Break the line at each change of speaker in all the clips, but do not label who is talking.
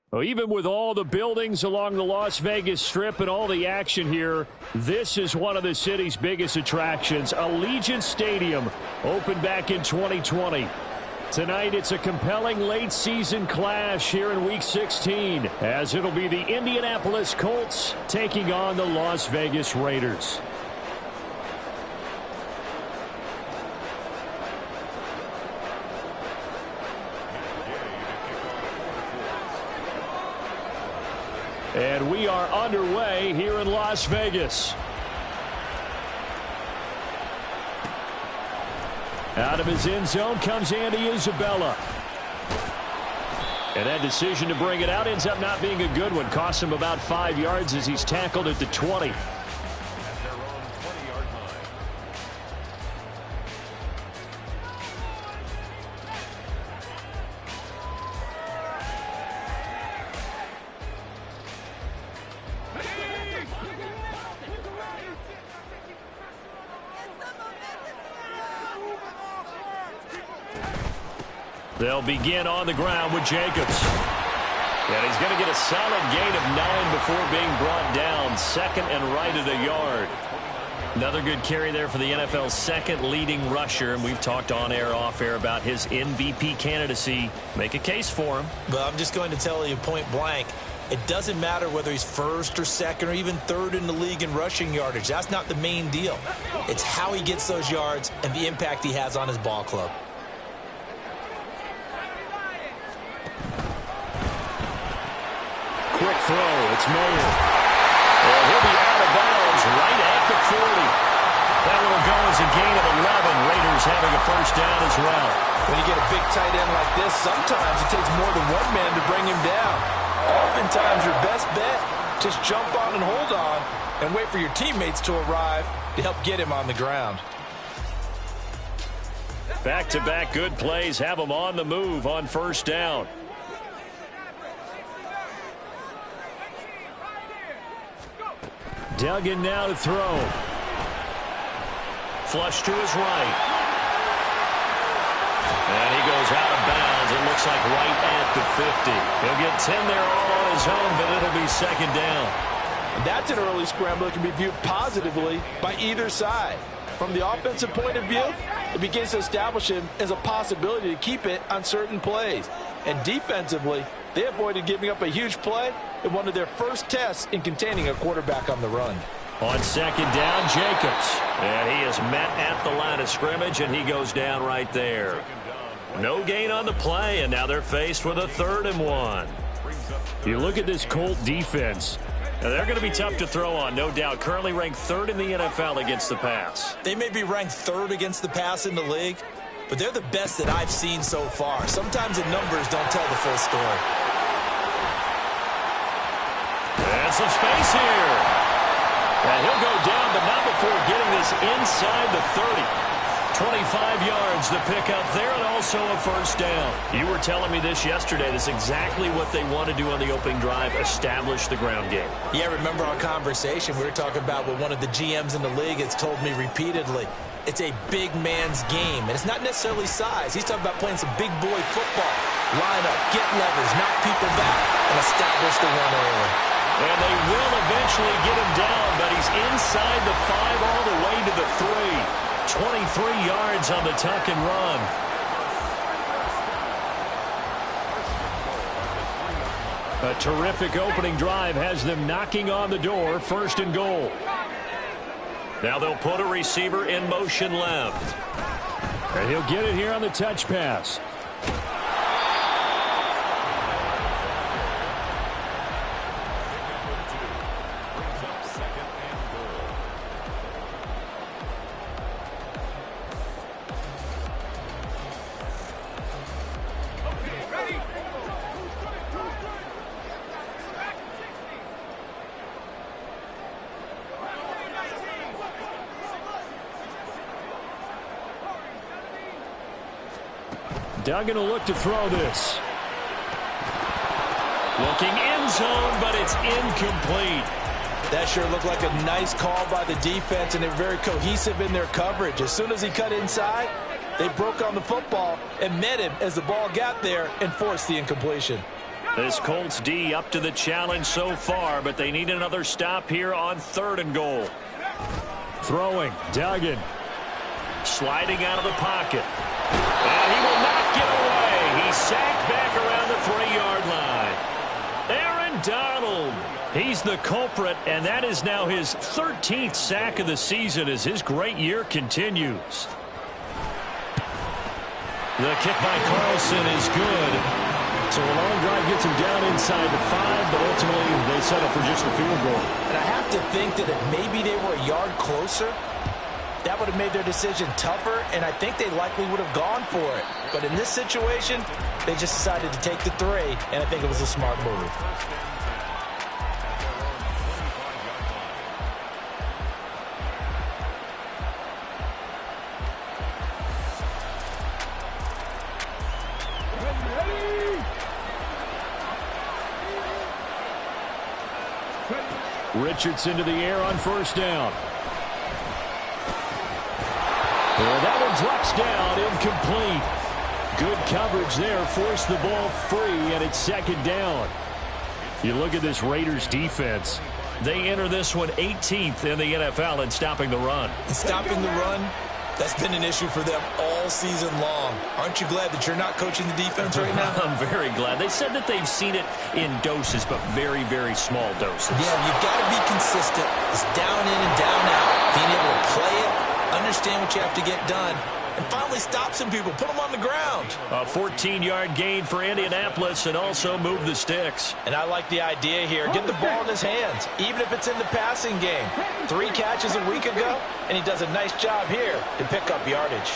Well, even with all the buildings along the Las Vegas Strip and all the action here, this is one of the city's biggest attractions. Allegiant Stadium opened back in 2020. Tonight, it's a compelling late-season clash here in Week 16, as it'll be the Indianapolis Colts taking on the Las Vegas Raiders. And we are underway here in Las Vegas. Out of his end zone comes Andy Isabella. And that decision to bring it out ends up not being a good one. Costs him about 5 yards as he's tackled at the 20. They'll begin on the ground with Jacobs. And he's going to get a solid gain of 9 before being brought down. Second and right at a yard. Another good carry there for the NFL's second leading rusher. And we've talked on air, off air about his MVP candidacy. Make a case for him.
But I'm just going to tell you point blank, it doesn't matter whether he's first or second or even third in the league in rushing yardage. That's not the main deal. It's how he gets those yards and the impact he has on his ball club.
Quick throw. It's Mayer. And he'll be out of bounds right at the 40. That will go as a gain of 11. Raiders having a first down as well.
When you get a big tight end like this, sometimes it takes more than one man to bring him down. Oftentimes your best bet, just jump on and hold on and wait for your teammates to arrive to help get him on the ground.
Back-to-back good plays have him on the move on first down. Duggan now to throw. Flush to his right. And he goes out of bounds. It looks like right at the 50. He'll get 10 there all on his own, but it'll be second down.
And that's an early scramble that can be viewed positively by either side. From the offensive point of view, it begins to establish him as a possibility to keep it on certain plays. And defensively, they avoided giving up a huge play in one of their first tests in containing a quarterback on the run.
On second down, Jacobs. And he is met at the line of scrimmage, and he goes down right there. No gain on the play, and now they're faced with a 3rd and 1. You look at this Colt defense. Now they're going to be tough to throw on, no doubt. Currently ranked 3rd in the NFL against the pass.
They may be ranked 3rd against the pass in the league, but they're the best that I've seen so far. Sometimes the numbers don't tell the full story.
And some space here. And he'll go down, but not before getting this inside the 30. 25 yards the pickup there, and also a first down. You were telling me this yesterday. This is exactly what they want to do on the opening drive, establish the ground game.
Yeah, remember our conversation? We were talking about what one of the GMs in the league has told me repeatedly. It's a big man's game, and it's not necessarily size. He's talking about playing some big boy football. Line up, get levers, knock people back, and establish the run early.
And they will eventually get him down, but he's inside the 5 all the way to the 3. 23 yards on the tuck and run. A terrific opening drive has them knocking on the door. 1st and goal. Now they'll put a receiver in motion left. And he'll get it here on the touch pass. Duggan will look to throw this. Looking end zone, but it's incomplete.
That sure looked like a nice call by the defense, and they're very cohesive in their coverage. As soon as he cut inside, they broke on the football and met him as the ball got there and forced the incompletion.
This Colts D up to the challenge so far, but they need another stop here on 3rd and goal. Throwing, Duggan. Sliding out of the pocket. And he will not get away. He's sacked back around the 3-yard line. Aaron Donald. He's the culprit, and that is now his 13th sack of the season as his great year continues. The kick by Carlson is good. So a long drive gets him down inside the 5, but ultimately they settle for just a field goal.
And I have to think that if maybe they were a yard closer, that would have made their decision tougher, and I think they likely would have gone for it. But in this situation, they just decided to take the 3, and I think it was a smart move.
Richardson to the air on 1st down. And that one drops down, incomplete. Good coverage there, forced the ball free, and it's 2nd down. You look at this Raiders defense. They enter this one 18th in the NFL in stopping the run.
Stopping the run, that's been an issue for them all season long. Aren't you glad that you're not coaching the defense right now?
I'm very glad. They said that they've seen it in doses, but very, very small doses.
Yeah, you've got to be consistent. It's down in and down out. Being able to play it, understand what you have to get done, and finally stop some people, put them on the ground.
A 14-yard gain for Indianapolis and also move the sticks.
And I like the idea here. Get the ball in his hands, even if it's in the passing game. 3 catches a week ago, and he does a nice job here to pick up yardage.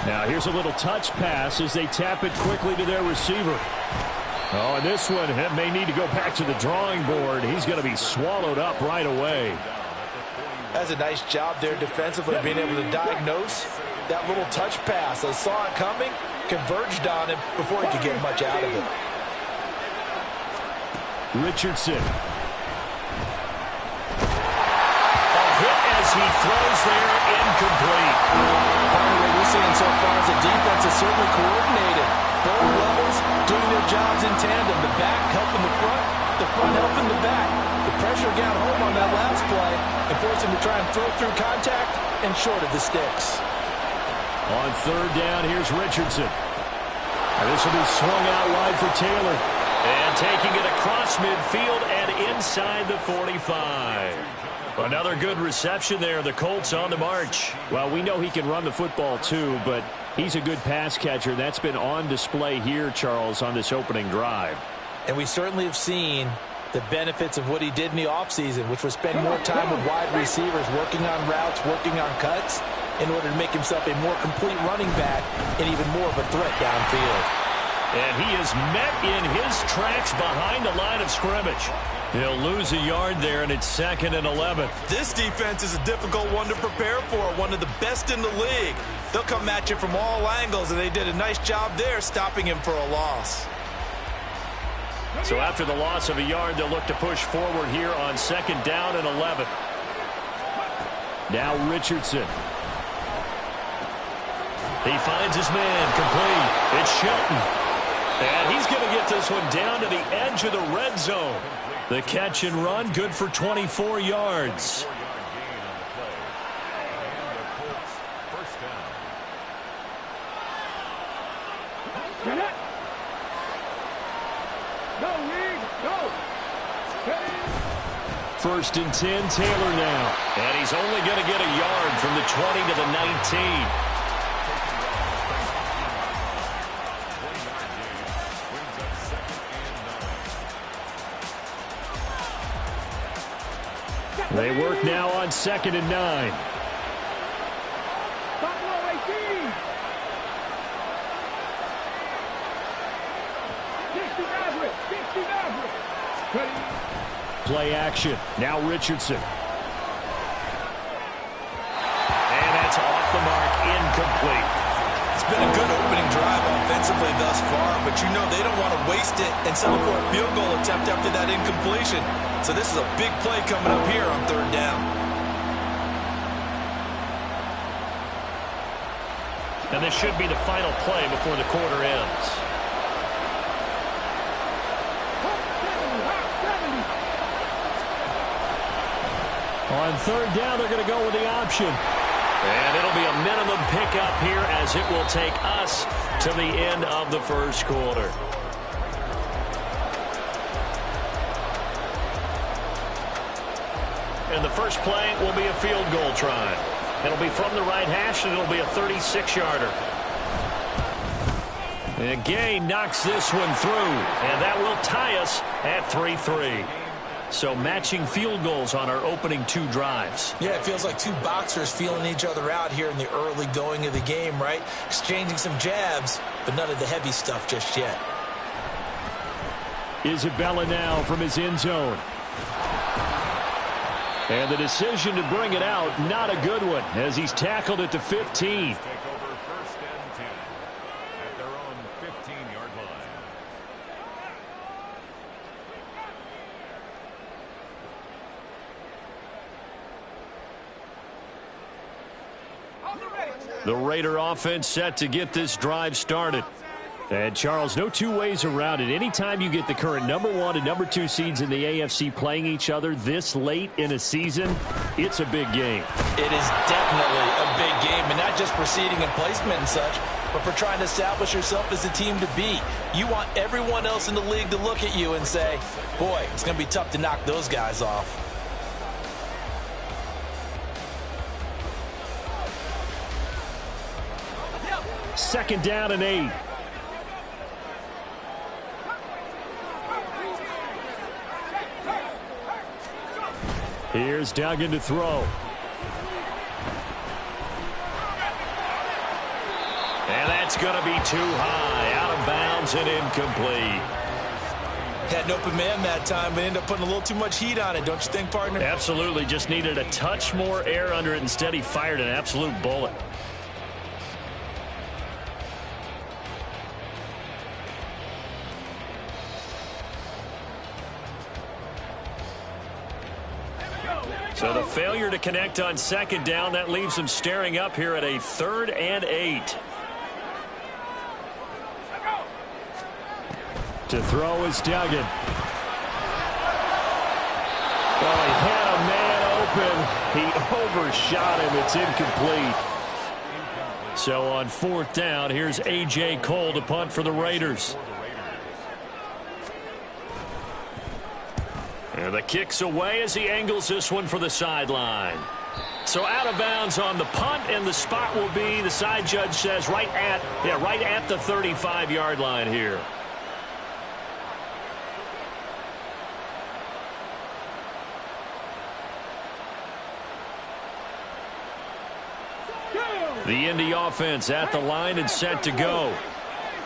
Now here's a little touch pass as they tap it quickly to their receiver. Oh, and this one may need to go back to the drawing board. He's going to be swallowed up right away.
That's a nice job there defensively, being able to diagnose that little touch pass. They saw it coming, converged on him before he could get much out of it.
Richardson. A hit as he throws there, incomplete.
What we're seeing so far is the defense is certainly coordinated. Both levels doing their jobs in tandem. The back helping the front helping the back. The pressure got home on that last play and forced him to try and throw through contact and short of the sticks.
On 3rd down, here's Richardson. And this will be swung out wide for Taylor. And taking it across midfield and inside the 45. Another good reception there. The Colts on the march. Well, we know he can run the football too, but he's a good pass catcher. That's been on display here, Charles, on this opening drive.
And we certainly have seen the benefits of what he did in the offseason, which was spend more time with wide receivers, working on routes, working on cuts, in order to make himself a more complete running back and even more of a threat downfield.
And he is met in his tracks behind the line of scrimmage. He'll lose a yard there, and it's 2nd and 11.
This defense is a difficult one to prepare for, one of the best in the league. They'll come at you from all angles, and they did a nice job there stopping him for a loss.
So after the loss of a yard, they'll look to push forward here on 2nd down and 11. Now Richardson. He finds his man, complete. It's Shelton. And he's going to get this one down to the edge of the red zone. The catch and run, good for 24 yards. First and 10, Taylor now. And he's only going to get a yard from the 20 to the 19. They work now on 2nd and 9. Play action. Now Richardson. And that's off the mark, incomplete.
It's been a good opening drive offensively thus far, but you know they don't want to waste it and settle for a field goal attempt after that incompletion. So this is a big play coming up here on 3rd down.
And this should be the final play before the quarter ends. On third down, they're going to go with the option. And it'll be a minimum pickup here as it will take us to the end of the first quarter. And the first play will be a field goal try. It'll be from the right hash, and it'll be a 36-yarder. And Gay knocks this one through, and that will tie us at 3-3. So matching field goals on our opening two drives.
Yeah, it feels like two boxers feeling each other out here in the early going of the game, right? Exchanging some jabs, but none of the heavy stuff just yet.
Isabella now from his end zone. And the decision to bring it out, not a good one, as he's tackled at the 15.
Take over first and 10 at their own 15-yard line.
The Raider offense set to get this drive started. And, Charles, no two ways around it. Anytime you get the current number 1 and number 2 seeds in the AFC playing each other this late in a season, it's a big game.
It is definitely a big game, and not just for seeding and placement and such, but for trying to establish yourself as a team to beat. You want everyone else in the league to look at you and say, boy, it's going to be tough to knock those guys off.
Second down and 8. Here's Duggan to throw. And that's going to be too high. Out of bounds and incomplete.
Had an open man that time, but ended up putting a little too much heat on it, don't you think, partner?
Absolutely. Just needed a touch more air under it. Instead, he fired an absolute bullet. So the failure to connect on second down, that leaves them staring up here at a 3rd and 8. To throw is Duggan. Well, he had a man open. He overshot him. It's incomplete. So on 4th down, here's A.J. Cole to punt for the Raiders. And the kick's away as he angles this one for the sideline. So out of bounds on the punt, and the spot will be, the side judge says, right at the 35-yard line here. The Indy offense at the line and set to go.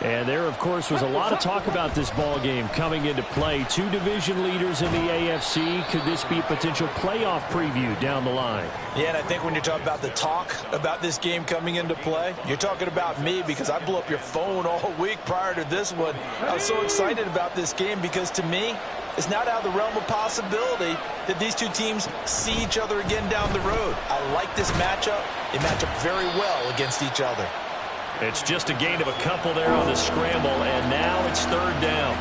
And there, of course, was a lot of talk about this ball game coming into play. Two division leaders in the AFC. Could this be a potential playoff preview down the line?
Yeah, and I think when you're talking about the talk about this game coming into play, you're talking about me, because I blew up your phone all week prior to this one. I was so excited about this game because, to me, it's not out of the realm of possibility that these two teams see each other again down the road. I like this matchup. They match up very well against each other.
It's just a gain of a couple there on the scramble, and now it's 3rd down.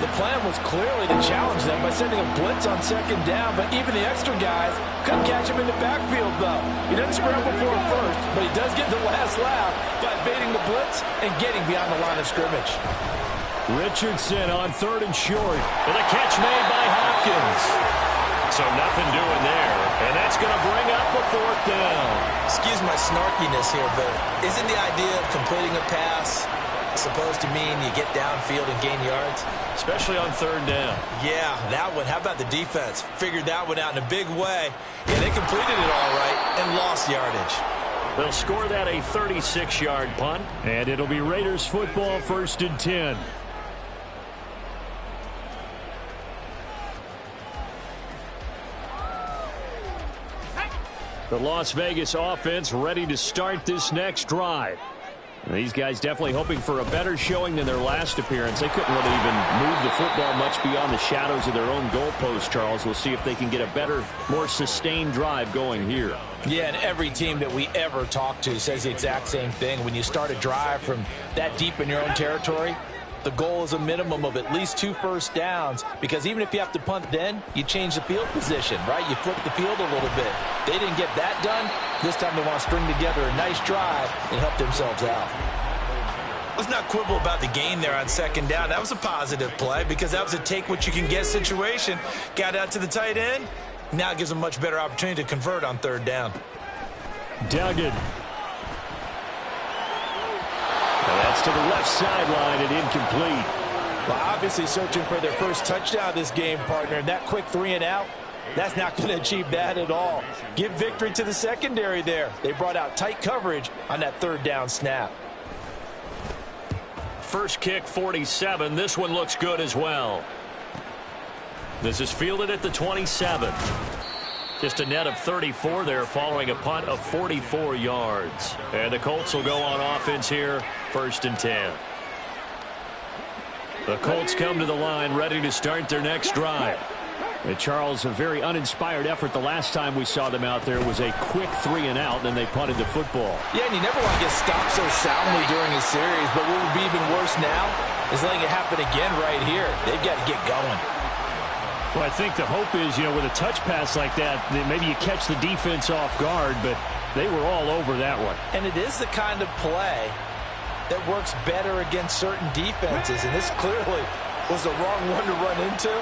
The plan was clearly to challenge them by sending a blitz on second down, but even the extra guys couldn't catch him in the backfield, though. He doesn't scramble for him first, but he does get the last laugh by evading the blitz and getting beyond the line of scrimmage.
Richardson on 3rd and short, with a catch made by Hopkins. So nothing doing there, and that's going to bring up a 4th down.
Excuse my snarkiness here, but isn't the idea of completing a pass supposed to mean you get downfield and gain yards?
Especially on 3rd down.
Yeah, that one. How about the defense? Figured that one out in a big way. Yeah, they completed it all right and lost yardage.
They'll score that a 36-yard punt, and it'll be Raiders football, 1st and 10. The Las Vegas offense ready to start this next drive. And these guys definitely hoping for a better showing than their last appearance. They couldn't really even move the football much beyond the shadows of their own goalpost, Charles. We'll see if they can get a better, more sustained drive going here.
Yeah, and every team that we ever talk to says the exact same thing. When you start a drive from that deep in your own territory,
The goal is a minimum of at least 2 first downs, because even if you have to punt then, you change the field position, right? You flip the field a little bit. They didn't get that done. This time they want to string together a nice drive and help themselves out.
Let's not quibble about the gain there on second down. That was a positive play because that was a take-what-you-can-get situation. Got out to the tight end. Now it gives them a much better opportunity to convert on third down.
Duggan. And that's to the left sideline and incomplete.
Well, obviously searching for their first touchdown this game, partner. And that quick 3 and out, that's not going to achieve that at all. Give victory to the secondary there. They brought out tight coverage on that third down snap.
First kick, 47. This one looks good as well. This is fielded at the 27. Just a net of 34 there following a punt of 44 yards. And the Colts will go on offense here, 1st and 10. The Colts come to the line ready to start their next drive. And Charles, a very uninspired effort the last time we saw them out there was a quick 3 and out, and they punted the football.
Yeah, and you never want to get stopped so soundly during a series, but what would be even worse now is letting it happen again right here. They've got to get going.
Well, I think the hope is, with a touch pass like that maybe you catch the defense off guard, but they were all over that one.
And it is the kind of play that works better against certain defenses, and this clearly was the wrong one to run into.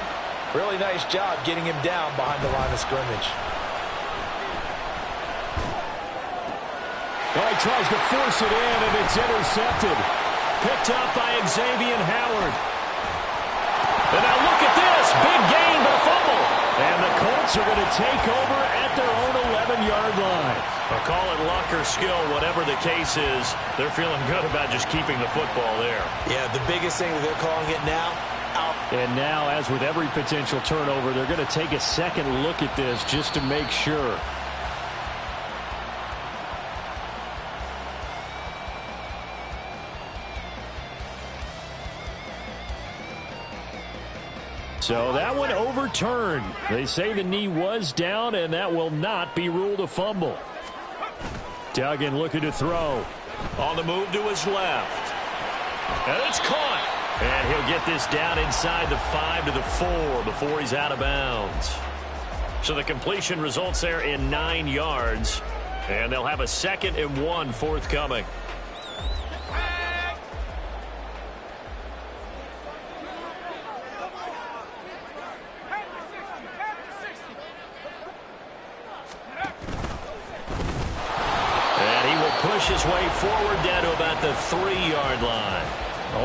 Really nice job getting him down behind the line of scrimmage.
Well, he tries to force it in, and it's intercepted. Picked up by Xavier Howard. And now look at this. Big gain, but a fumble. And the Colts are going to take over at their own 11-yard line. I'll call it luck or skill, whatever the case is. They're feeling good about just keeping the football there.
Yeah, the biggest thing that they're calling it now, out.
And now, as with every potential turnover, they're going to take a second look at this just to make sure. So that one overturned. They say the knee was down, and that will not be ruled a fumble. Duggan looking to throw. On the move to his left. And it's caught. And he'll get this down inside the 5 to the 4 before he's out of bounds. So the completion results there in 9 yards. And they'll have a 2nd and 1 forthcoming. Push his way forward down to about the 3-yard line.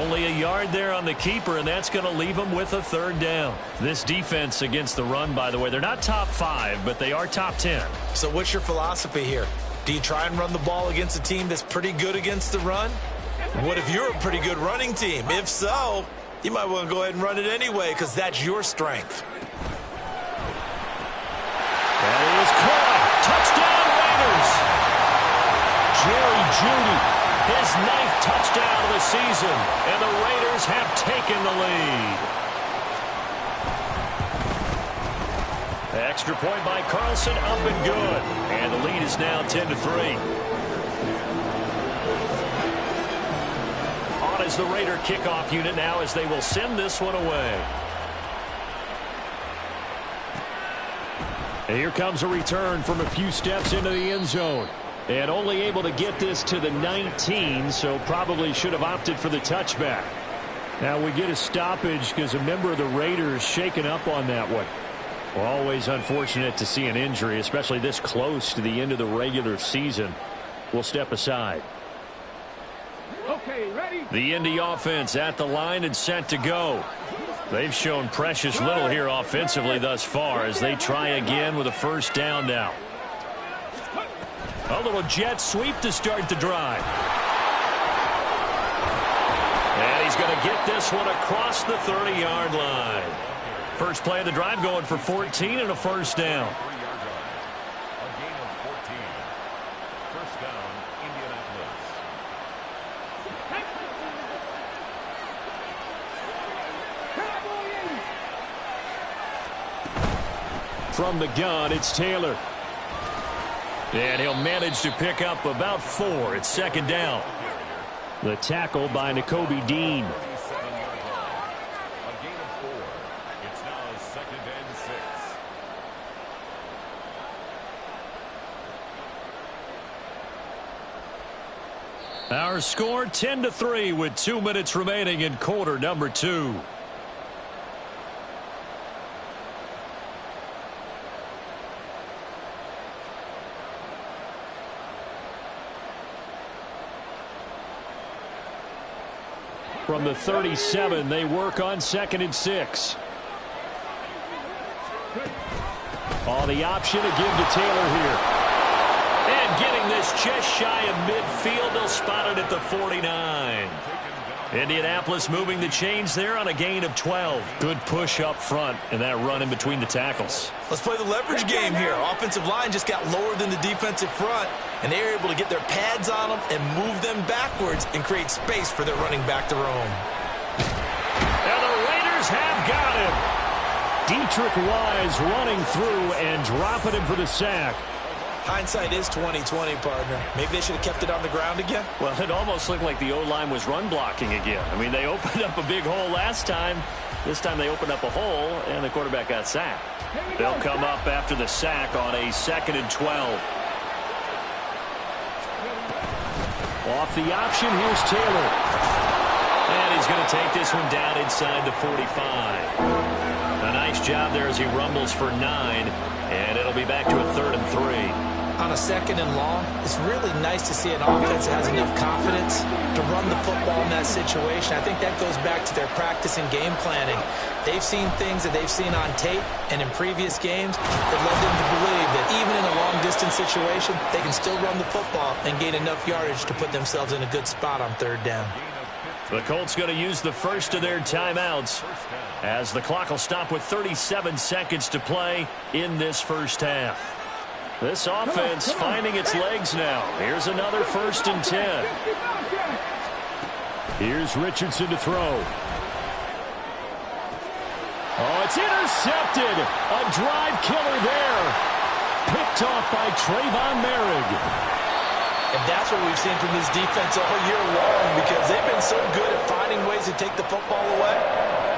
Only a yard there on the keeper, and that's going to leave him with a 3rd down. This defense against the run, by the way, they're not top 5, but they are top 10.
So what's your philosophy here? Do you try and run the ball against a team that's pretty good against the run? What if you're a pretty good running team? If so, you might want to go ahead and run it anyway because that's your strength.
That is caught. Touchdown, Raiders. Jerry Jeudy, his 9th touchdown of the season, and the Raiders have taken the lead. The extra point by Carlson, up and good, and the lead is now 10-3. On is the Raider kickoff unit now as they will send this one away. And here comes a return from a few steps into the end zone. And only able to get this to the 19, so probably should have opted for the touchback. Now we get a stoppage because a member of the Raiders shaken up on that one. Well, always unfortunate to see an injury, especially this close to the end of the regular season. We'll step aside.
Okay, ready?
The Indy offense at the line and set to go. They've shown precious little here offensively thus far as they try again with a 1st down now. A little jet sweep to start the drive. And he's going to get this one across the 30-yard line. First play of the drive going for 14 and a 1st down.
A gain of 14. 1st down, Indianapolis.
From the gun, it's Taylor. And he'll manage to pick up about 4. It's 2nd down. The tackle by Nakobe Dean. Our score 10-3 with 2 minutes remaining in quarter number 2. From the 37, they work on 2nd and 6. On the option, a give to Taylor here. And getting this just shy of midfield, they'll spot it at the 49. Indianapolis moving the chains there on a gain of 12. Good push up front and that run in between the tackles.
Let's play the leverage game here. Offensive line just got lower than the defensive front, and they were able to get their pads on them and move them backwards and create space for their running back to roam.
And the Raiders have got him. Dietrich Wise running through and dropping him for the sack.
Hindsight is 20/20, partner. Maybe they should have kept it on the ground again.
Well, it almost looked like the O-line was run blocking again. I mean, they opened up a big hole last time. This time they opened up a hole, and the quarterback got sacked. They'll come up after the sack on a 2nd and 12. Off the option, here's Taylor. And he's going to take this one down inside the 45. A nice job there as he rumbles for 9, and it'll be back to a 3rd and 3.
On a 2nd and long, it's really nice to see an offense that has enough confidence to run the football in that situation. I think that goes back to their practice and game planning. They've seen things that they've seen on tape and in previous games that led them to believe that even in a long-distance situation, they can still run the football and gain enough yardage to put themselves in a good spot on 3rd down.
The Colts going to use the first of their timeouts as the clock will stop with 37 seconds to play in this first half. This offense finding its legs now. Here's another 1st and 10. Here's Richardson to throw. Oh, it's intercepted. A drive killer there. Picked off by Trayvon Merrick.
And that's what we've seen from this defense all year long, because they've been so good at finding ways to take the football away.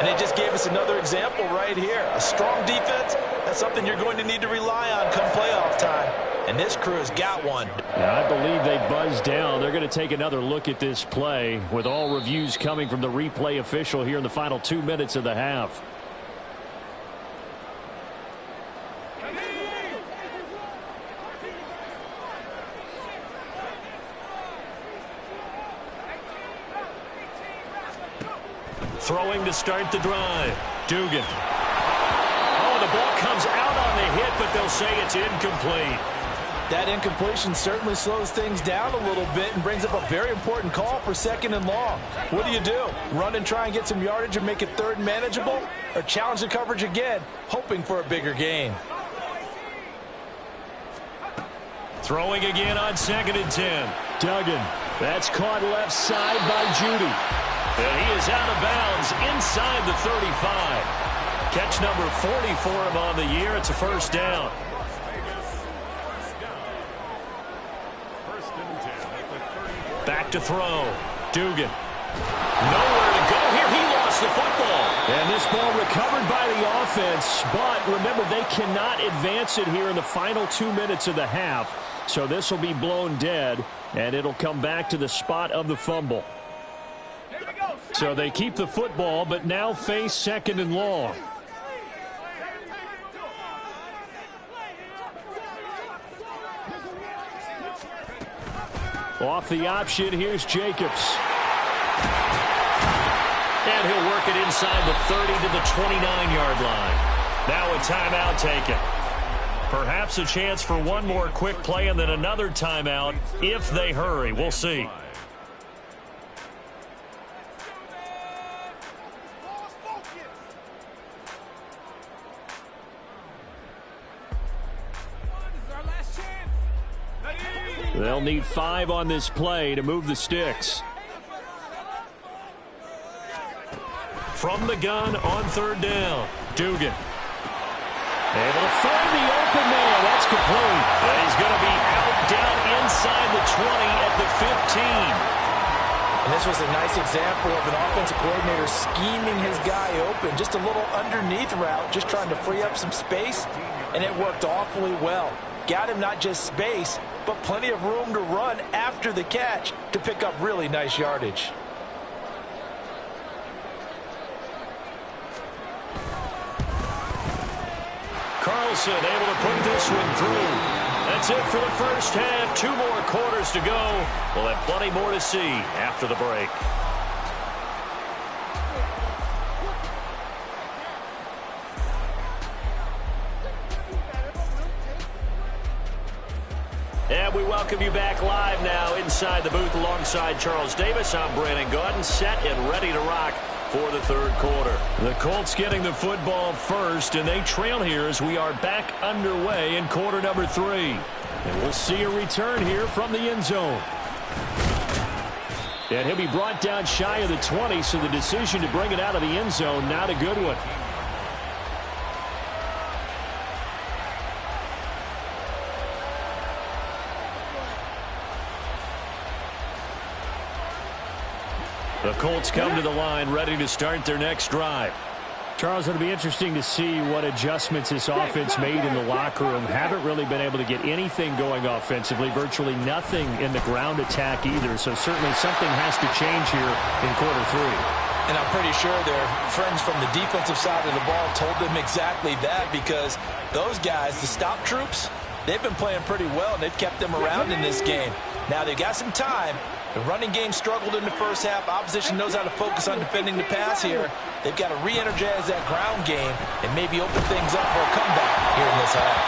And they just gave us another example right here. A strong defense, that's something you're going to need to rely on come playoff time. And this crew has got one.
Yeah, I believe they buzzed down. They're going to take another look at this play with all reviews coming from the replay official here in the final 2 minutes of the half. Throwing to start the drive. Dugan. Oh, the ball comes out on the hit, but they'll say it's incomplete.
That incompletion certainly slows things down a little bit and brings up a very important call for 2nd and long. What do? Run and try and get some yardage and make it 3rd manageable? Or challenge the coverage again, hoping for a bigger gain?
Throwing again on 2nd and 10. Duggan. That's caught left side by Judy. And he is out of bounds inside the 35. Catch number 40 for him on the year. It's a 1st down. Back to throw. Dugan. Nowhere to go here. He lost the football. And this ball recovered by the offense. But remember, they cannot advance it here in the final 2 minutes of the half. So this will be blown dead, and it'll come back to the spot of the fumble. So they keep the football, but now face 2nd and long. Off the option, here's Jacobs. And he'll work it inside the 30 to the 29-yard line. Now a timeout taken. Perhaps a chance for one more quick play and then another timeout if they hurry. We'll see. They'll need 5 on this play to move the sticks. From the gun on 3rd down, Dugan. Able to find the open man. That's complete. And he's going to be out down inside the 20 at the 15.
And this was a nice example of an offensive coordinator scheming his guy open. Just a little underneath route, just trying to free up some space, and it worked awfully well. Got him not just space, but plenty of room to run after after the catch to pick up really nice yardage.
Carlson able to put this one through. That's it for the first half. 2 more quarters to go. We'll have plenty more to see after the break. And we welcome you back live now inside the booth alongside Charles Davis. I'm Brandon Gaudin, set and ready to rock for the third quarter. The Colts getting the football first, and they trail here as we are back underway in quarter number 3. And we'll see a return here from the end zone. And he'll be brought down shy of the 20, so the decision to bring it out of the end zone, not a good one. The Colts come to the line ready to start their next drive. Charles, it'll be interesting to see what adjustments this offense made in the locker room. Haven't really been able to get anything going offensively, virtually nothing in the ground attack either. So certainly something has to change here in quarter 3.
And I'm pretty sure their friends from the defensive side of the ball told them exactly that, because those guys, the stop troops, they've been playing pretty well, and they've kept them around in this game. Now they've got some time. The running game struggled in the first half. Opposition knows how to focus on defending the pass here. They've got to re-energize that ground game and maybe open things up for a comeback here in this half.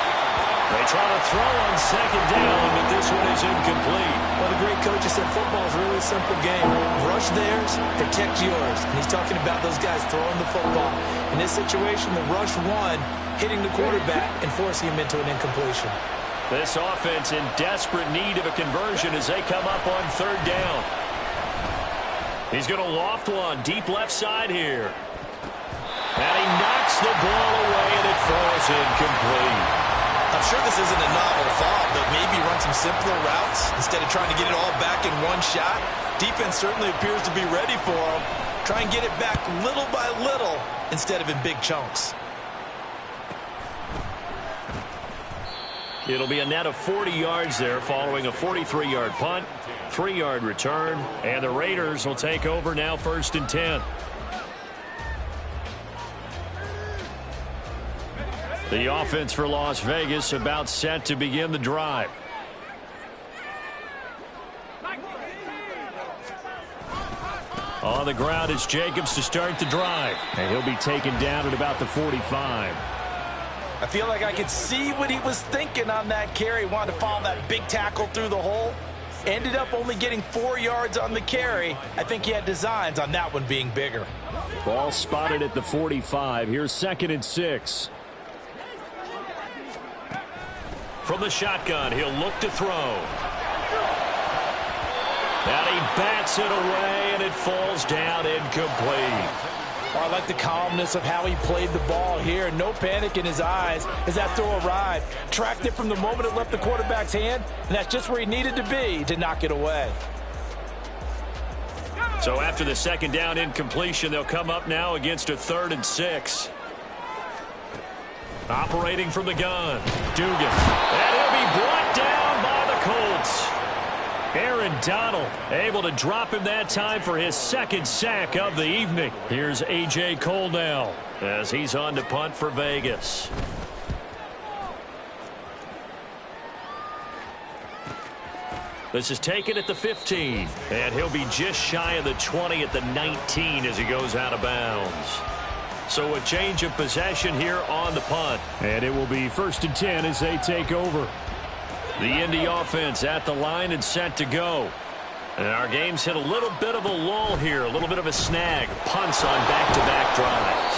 They try to throw on second down, but this one is incomplete.
Well, the great coach has said football is really a simple game. Rush theirs, protect yours. And he's talking about those guys throwing the football. In this situation, the rush one, hitting the quarterback and forcing him into an incompletion.
This offense in desperate need of a conversion as they come up on third down. He's going to loft one deep left side here. And he knocks the ball away, and it falls incomplete.
I'm sure this isn't a novel thought, but maybe run some simpler routes instead of trying to get it all back in one shot. Defense certainly appears to be ready for him. Try and get it back little by little instead of in big chunks.
It'll be a net of 40 yards there following a 43-yard punt, 3-yard return, and the Raiders will take over now 1st and 10. The offense for Las Vegas about set to begin the drive. On the ground is Jacobs to start the drive, and he'll be taken down at about the 45.
I feel like I could see what he was thinking on that carry. Wanted to follow that big tackle through the hole. Ended up only getting 4 yards on the carry. I think he had designs on that one being bigger.
Ball spotted at the 45. Here's 2nd and 6. From the shotgun, he'll look to throw. And he bats it away, and it falls down incomplete.
I like the calmness of how he played the ball here. No panic in his eyes as that throw arrived. Tracked it from the moment it left the quarterback's hand, and that's just where he needed to be to knock it away.
So after the 2nd down incompletion, they'll come up now against a 3rd and 6. Operating from the gun, Dugan. And he'll be brought down by the Colts. Aaron Donald able to drop him that time for his 2nd sack of the evening. Here's A.J. Cole now as he's on to punt for Vegas. This is taken at the 15, and he'll be just shy of the 20 at the 19 as he goes out of bounds. So a change of possession here on the punt. And it will be 1st and 10 as they take over. The Indy offense at the line and set to go. And our game's hit a little bit of a lull here, a little bit of a snag. Punts on back-to-back drives.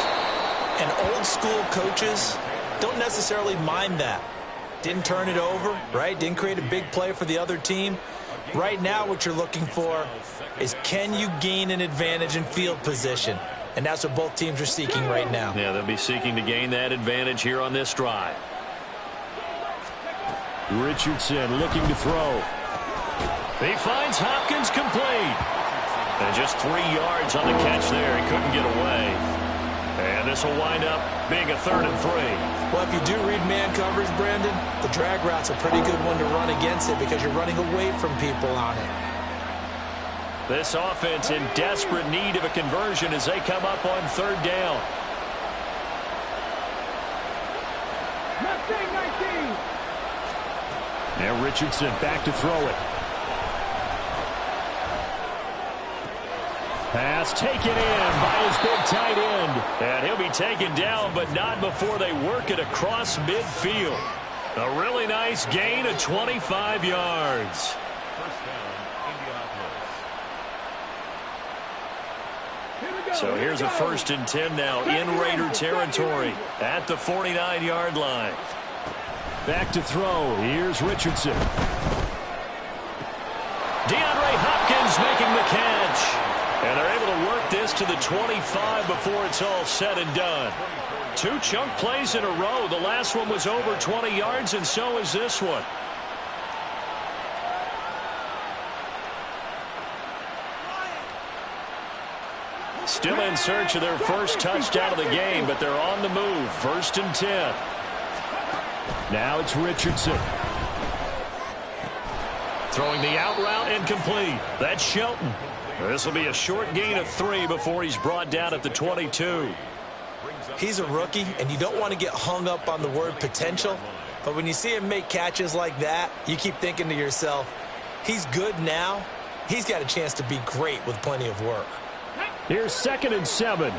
And old school coaches don't necessarily mind that. Didn't turn it over, right? Didn't create a big play for the other team. Right now what you're looking for is, can you gain an advantage in field position? And that's what both teams are seeking right now.
Yeah, they'll be seeking to gain that advantage here on this drive. Richardson looking to throw. He finds Hopkins complete. And just 3 yards on the catch there. He couldn't get away. And this will wind up being a 3rd and 3.
Well, if you do read man coverage, Brandon, the drag route's a pretty good one to run against it because you're running away from people on it.
This offense in desperate need of a conversion as they come up on 3rd down. Now Richardson back to throw it. Pass taken in by his big tight end. And he'll be taken down, but not before they work it across midfield. A really nice gain of 25 yards.
First down, Indianapolis.
So here's a 1st and 10 now in Raider territory at the 49-yard line. Back to throw. Here's Richardson. DeAndre Hopkins making the catch. And they're able to work this to the 25 before it's all said and done. 2 chunk plays in a row. The last one was over 20 yards, and so is this one. Still in search of their first touchdown of the game, but they're on the move. 1st and 10. Now it's Richardson. Throwing the out route incomplete. That's Shelton. This will be a short gain of 3 before he's brought down at the 22.
He's a rookie, and you don't want to get hung up on the word potential. But when you see him make catches like that, you keep thinking to yourself, he's good now. He's got a chance to be great with plenty of work.
Here's 2nd and 7.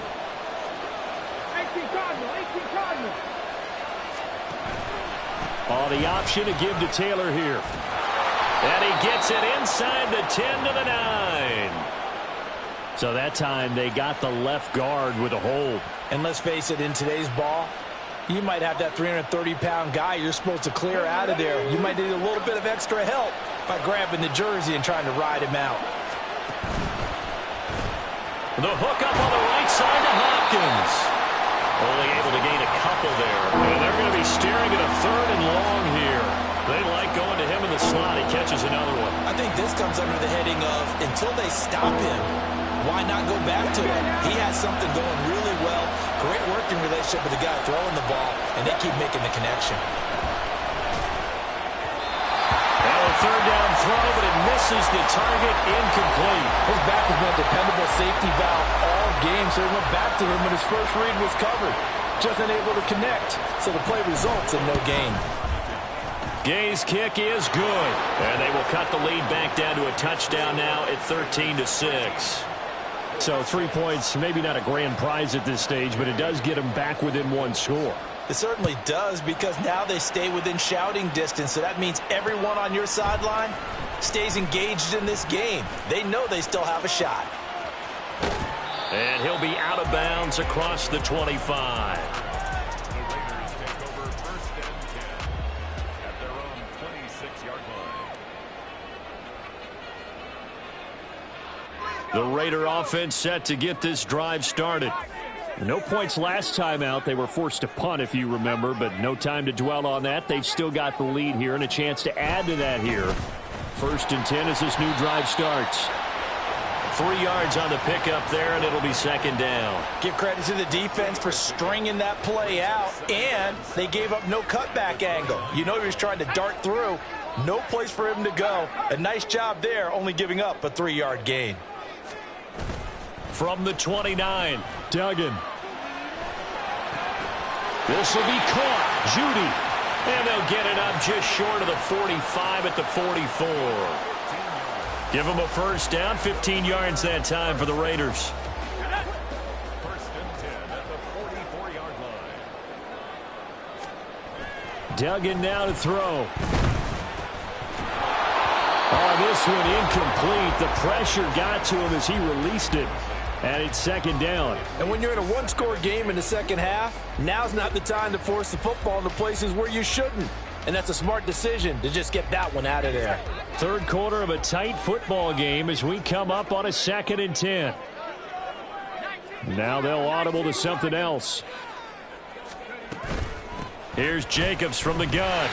The option to give to Taylor here. And he gets it inside the 10 to the 9. So that time they got the left guard with a hold.
And let's face it, in today's ball, you might have that 330-pound guy you're supposed to clear out of there. You might need a little bit of extra help by grabbing the jersey and trying to ride him out.
The hook up on the right side to Hopkins. Only able to gain a couple there. And they're going to be staring at a 3rd and long here. They like going to him in the slot. He catches another one.
I think this comes under the heading of until they stop him, why not go back to him? He has something going really well. Great working relationship with the guy throwing the ball, and they keep making the connection.
Now a 3rd down throw, but it misses the target, incomplete.
His back has been a dependable safety valve all game, so he went back to him when his first read was covered. Just unable to connect, so the play results in no gain.
Gay's kick is good, and they will cut the lead back down to a touchdown now at 13-6. So 3 points, maybe not a grand prize at this stage, but it does get them back within 1 score.
It certainly does, because now they stay within shouting distance, so that means everyone on your sideline stays engaged in this game. They know they still have a shot.
And he'll be out of bounds across the 25. The Raider offense set to get this drive started. No points last time out. They were forced to punt, if you remember, but no time to dwell on that. They've still got the lead here and a chance to add to that here. 1st and 10 as this new drive starts. 3 yards on the pickup there, and it'll be 2nd down.
Give credit to the defense for stringing that play out, and they gave up no cutback angle. You know he was trying to dart through. No place for him to go. A nice job there, only giving up a 3-yard gain.
From the 29, Duggan. This will be caught. Judy. And they'll get it up just short of the 45 at the 44. Give them a 1st down, 15 yards that time for the Raiders.
1st and 10 at the 44-yard line.
Duggan now to throw. Oh, this one incomplete. The pressure got to him as he released it. And it's 2nd down.
And when you're in a 1-score game in the second half, now's not the time to force the football into places where you shouldn't. And that's a smart decision to just get that one out of there.
3rd quarter of a tight football game as we come up on a 2nd and 10. Now they'll audible to something else. Here's Jacobs from the gun.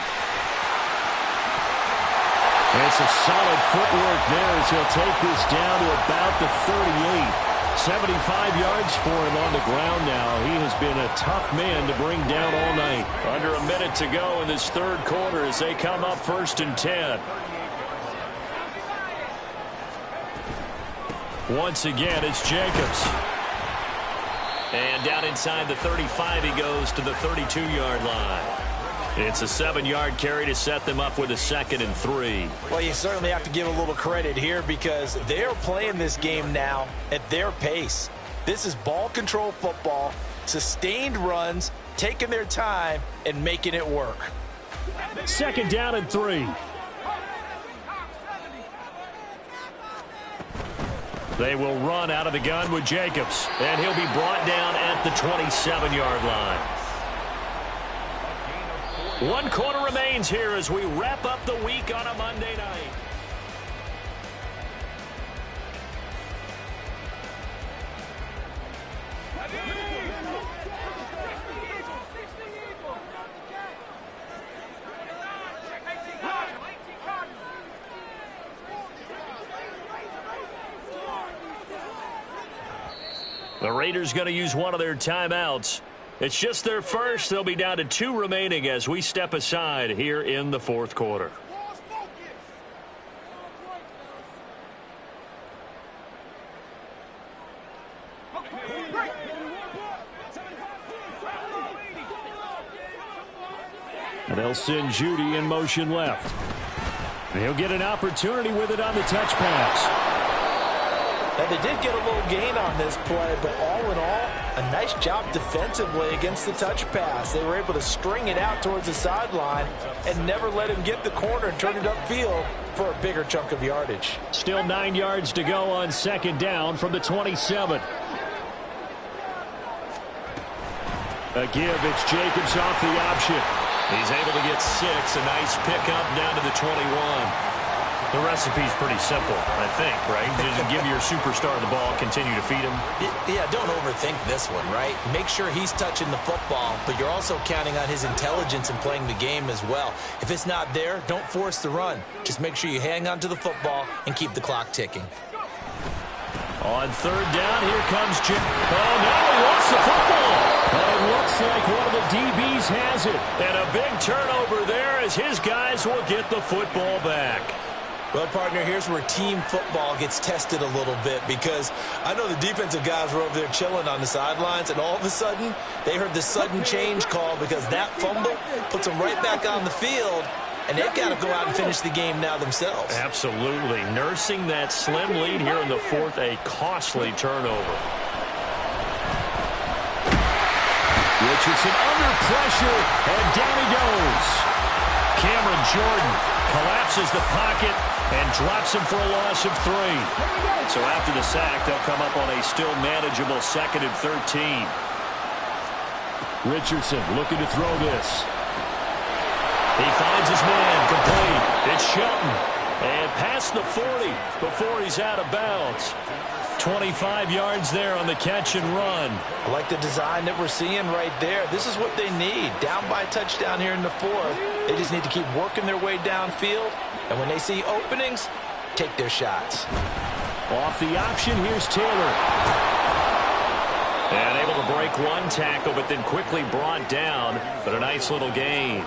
It's a solid footwork there as he'll take this down to about the 38. 75 yards for him on the ground now. He has been a tough man to bring down all night. Under a minute to go in this third quarter as they come up 1st and 10. Once again, it's Jacobs. And down inside the 35, he goes to the 32-yard line. It's a 7-yard carry to set them up with a 2nd and 3.
Well, you certainly have to give a little credit here because they're playing this game now at their pace. This is ball control football, sustained runs, taking their time, and making it work.
2nd down and 3. They will run out of the gun with Jacobs, and he'll be brought down at the 27-yard line. 1 quarter remains here as we wrap up the week on a Monday night. The Raiders going to use one of their timeouts. It's just their first. They'll be down to 2 remaining as we step aside here in the 4th quarter. And they'll send Judy in motion left. And he'll get an opportunity with it on the touch pass.
Now, they did get a little gain on this play, but all in all, a nice job defensively against the touch pass. They were able to string it out towards the sideline and never let him get the corner and turn it upfield for a bigger chunk of yardage.
Still 9 yards to go on 2nd down from the 27. A give, it's Jacobs off the option. He's able to get 6, a nice pickup down to the 21. The recipe's pretty simple, I think, right? Just give your superstar the ball, continue to feed him.
Yeah, don't overthink this one, right? Make sure he's touching the football, but you're also counting on his intelligence in playing the game as well. If it's not there, don't force the run. Just make sure you hang on to the football and keep the clock ticking.
On 3rd down, here comes Jim. Oh, no, he lost the football. And it looks like one of the DBs has it. And a big turnover there as his guys will get the football back.
Well, partner, here's where team football gets tested a little bit because I know the defensive guys were over there chilling on the sidelines, and all of a sudden, they heard the sudden change call because that fumble puts them right back on the field, and they've got to go out and finish the game now themselves.
Absolutely. Nursing that slim lead here in the 4th, a costly turnover. Richardson under pressure, and down he goes. Cameron Jordan collapses the pocket and drops him for a loss of 3. So after the sack, they'll come up on a still manageable 2nd and 13. Richardson looking to throw this. He finds his man complete. It's Shelton. And past the 40 before he's out of bounds. 25 yards there on the catch and run.
I like the design that we're seeing right there. This is what they need. Down by a touchdown here in the 4th. They just need to keep working their way downfield. And when they see openings, take their shots.
Off the option, here's Taylor. And able to break one tackle, but then quickly brought down. But a nice little gain.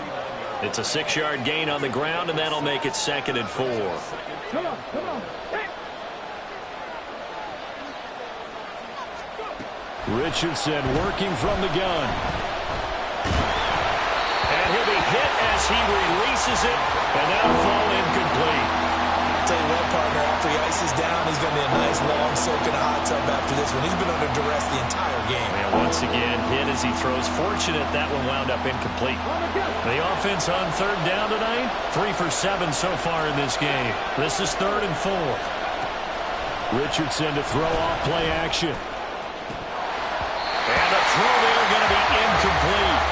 It's a 6-yard gain on the ground, and that'll make it 2nd and 4.
Come on, come on.
Richardson working from the gun. And he'll be hit as he releases it, and that'll fall incomplete.
I'll tell you what, partner, after he ices down, he's going to be a nice, long soak in a hot tub after this one. He's been under duress the entire game.
And once again, hit as he throws. Fortunate that one wound up incomplete. The offense on 3rd down tonight, 3 for 7 so far in this game. This is 3rd and 4. Richardson to throw off play action. And the throw there going to be incomplete.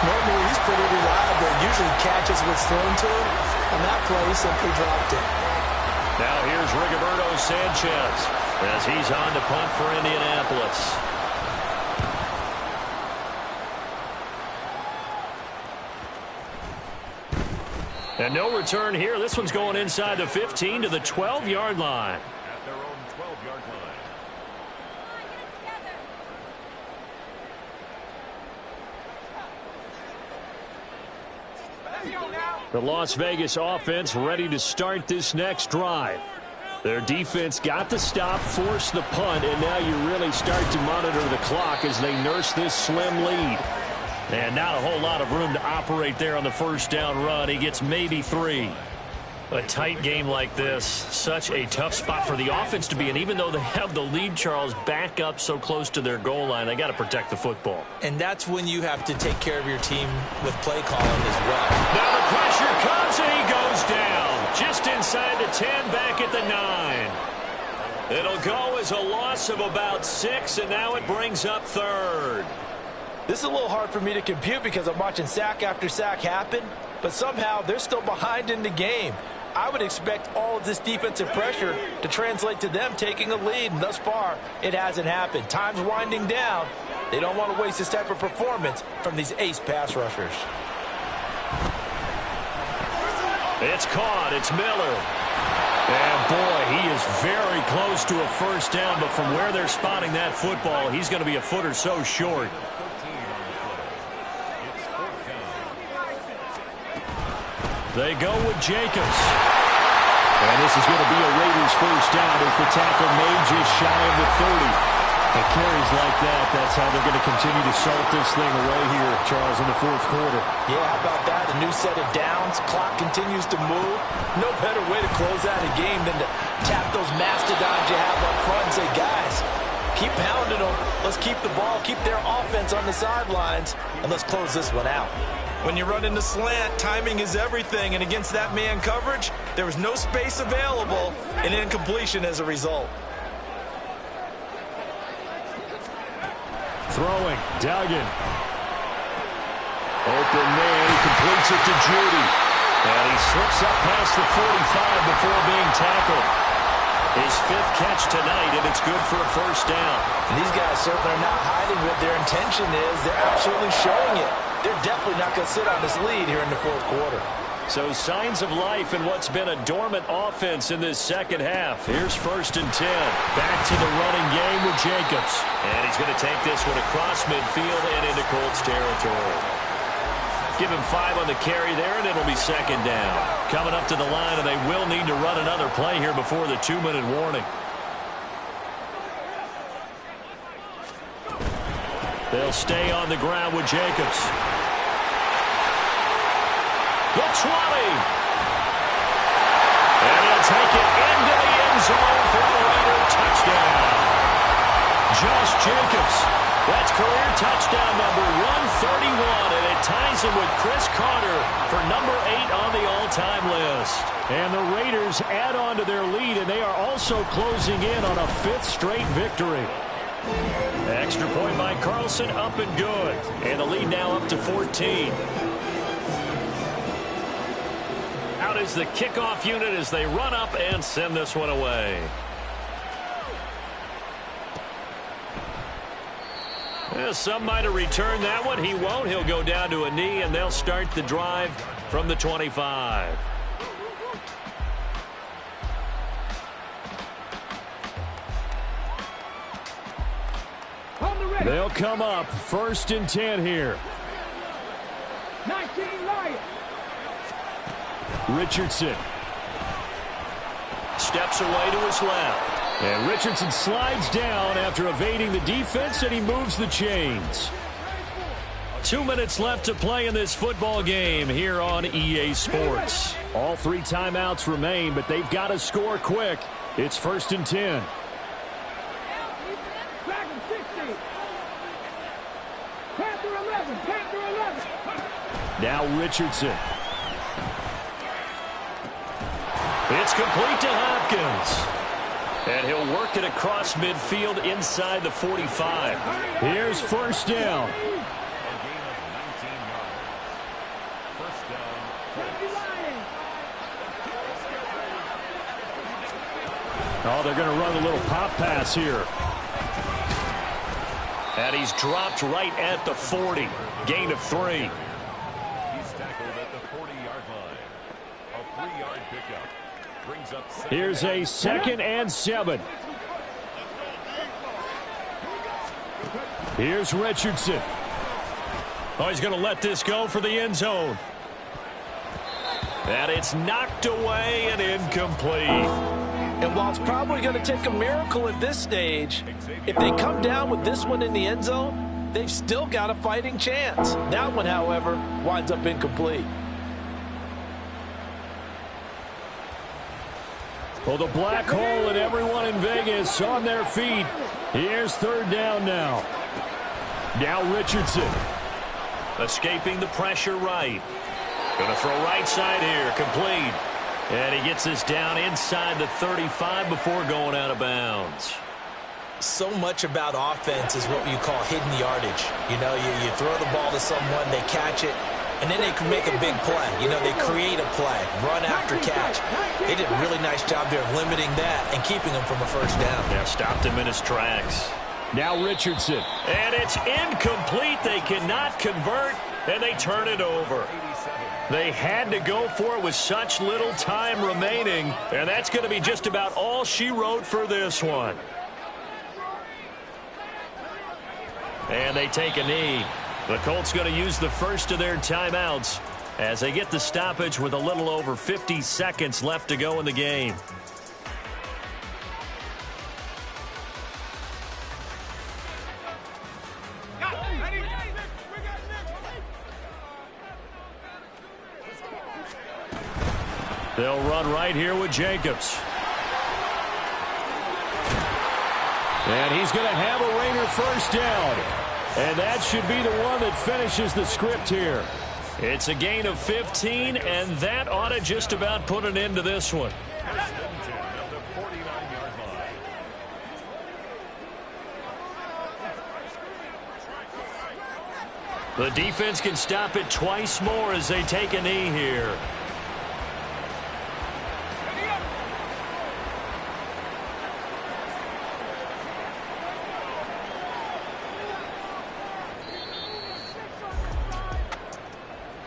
Normally, he's pretty reliable. Usually catches what's thrown to him. On that play, he simply dropped it.
Now here's Rigoberto Sanchez as he's on to punt for Indianapolis. And no return here. This one's going inside the 15 to the 12-yard line.
At their own 12-yard line.
The Las Vegas offense ready to start this next drive. Their defense got the stop, forced the punt, and now you really start to monitor the clock as they nurse this slim lead. And not a whole lot of room to operate there on the first down run. He gets maybe 3. A tight game like this, such a tough spot for the offense to be in. Even though they have the lead, Charles, back up so close to their goal line, they got to protect the football.
And that's when you have to take care of your team with play calling as well.
Now the pressure comes and he goes down. Just inside the 10, back at the 9. It'll go as a loss of about 6, and now it brings up 3rd.
This is a little hard for me to compute because I'm watching sack after sack happen, but somehow they're still behind in the game. I would expect all of this defensive pressure to translate to them taking a lead, and thus far, it hasn't happened. Time's winding down. They don't want to waste this type of performance from these ace pass rushers.
It's caught. It's Miller. And, boy, he is very close to a first down, but from where they're spotting that football, he's going to be a foot or so short. They go with Jacobs. And this is going to be a Raiders first down as the tackle made just shy of the 30. But carries like that, that's how they're going to continue to salt this thing away here, Charles, in the fourth quarter.
Yeah, how about that? A new set of downs. Clock continues to move. No better way to close out a game than to tap those mastodons you have up front and say, guys, keep pounding them. Let's keep the ball, keep their offense on the sidelines, and let's close this one out. When you run into slant, timing is everything, and against that man coverage, there was no space available, and incompletion as a result.
Throwing, Duggan. Open man, he completes it to Judy. And he slips up past the 45 before being tackled. His 5th catch tonight, and it's good for a first down.
And these guys certainly are not hiding what their intention is. They're absolutely showing it. They're definitely not going to sit on this lead here in the fourth quarter.
So signs of life in what's been a dormant offense in this second half. Here's 1st and 10. Back to the running game with Jacobs. And he's going to take this one across midfield and into Colts territory. Give him 5 on the carry there, and it'll be 2nd down. Coming up to the line, and they will need to run another play here before the 2-minute warning. They'll stay on the ground with Jacobs. The 20. And he'll take it into the end zone for a Raider touchdown. Josh Jacobs. That's career touchdown number 131, and it ties him with Chris Carter for number 8 on the all-time list. And the Raiders add on to their lead, and they are also closing in on a 5th straight victory. Extra point by Carlson, up and good. And the lead now up to 14. Out is the kickoff unit as they run up and send this one away. Yeah, some might have returned that one. He won't. He'll go down to a knee, and they'll start the drive from the 25. They'll come up 1st and 10 here.
19 Lions.
Richardson steps away to his left. And Richardson slides down after evading the defense, and he moves the chains. 2 minutes left to play in this football game here on EA Sports. All 3 timeouts remain, but they've got to score quick. It's 1st and 10. Now Richardson. It's complete to Hopkins. And he'll work it across midfield inside the 45. Here's 1st down. Oh, they're going to run a little pop pass here. And he's dropped right at the 40. Gain of 3.
He's tackled at the 40-yard line. A 3-yard pickup. Brings up
Here's a 2nd and 7. Here's Richardson. Oh, he's going to let this go for the end zone. And it's knocked away and incomplete.
And while it's probably going to take a miracle at this stage, if they come down with this one in the end zone, they've still got a fighting chance. That one, however, winds up incomplete.
Well, the black hole and everyone in Vegas on their feet. Here's third down now. Now Richardson. Escaping the pressure right. Going to throw right side here. Complete. And he gets this down inside the 35 before going out of bounds.
So much about offense is what you call hidden yardage. You know, you throw the ball to someone, they catch it, and then they can make a big play. You know, they create a play, run after catch. They did a really nice job there of limiting that and keeping him from a first down.
Yeah, stopped him in his tracks. Now Richardson. And it's incomplete. They cannot convert, and they turn it over. They had to go for it with such little time remaining, and that's going to be just about all she wrote for this one. And they take a knee. The Colts going to use the first of their timeouts as they get the stoppage with a little over 50 seconds left to go in the game. They'll run right here with Jacobs. And he's going to have a Raider first down. And that should be the one that finishes the script here. It's a gain of 15, and that ought to just about put an end to this one. The defense can stop it twice more as they take a knee here.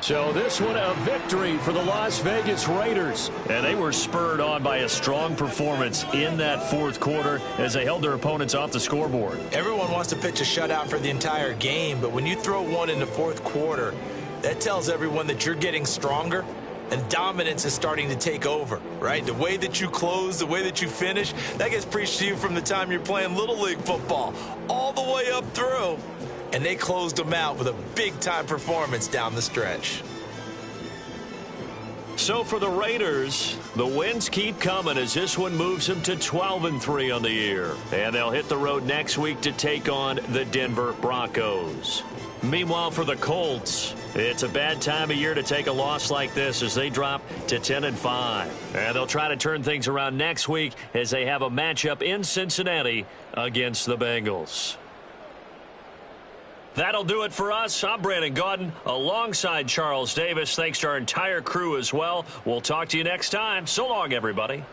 So this one a victory for the Las Vegas Raiders. And they were spurred on by a strong performance in that fourth quarter as they held their opponents off the scoreboard.
Everyone wants to pitch a shutout for the entire game, but when you throw one in the fourth quarter, that tells everyone that you're getting stronger and dominance is starting to take over, right? The way that you close, the way that you finish, that gets preached to you from the time you're playing Little League football all the way up through. And they closed them out with a big-time performance down the stretch.
So for the Raiders, the wins keep coming as this one moves them to 12-3 on the year. And they'll hit the road next week to take on the Denver Broncos. Meanwhile, for the Colts, it's a bad time of year to take a loss like this as they drop to 10-5. And they'll try to turn things around next week as they have a matchup in Cincinnati against the Bengals. That'll do it for us. I'm Brandon Gaudin alongside Charles Davis. Thanks to our entire crew as well. We'll talk to you next time. So long, everybody.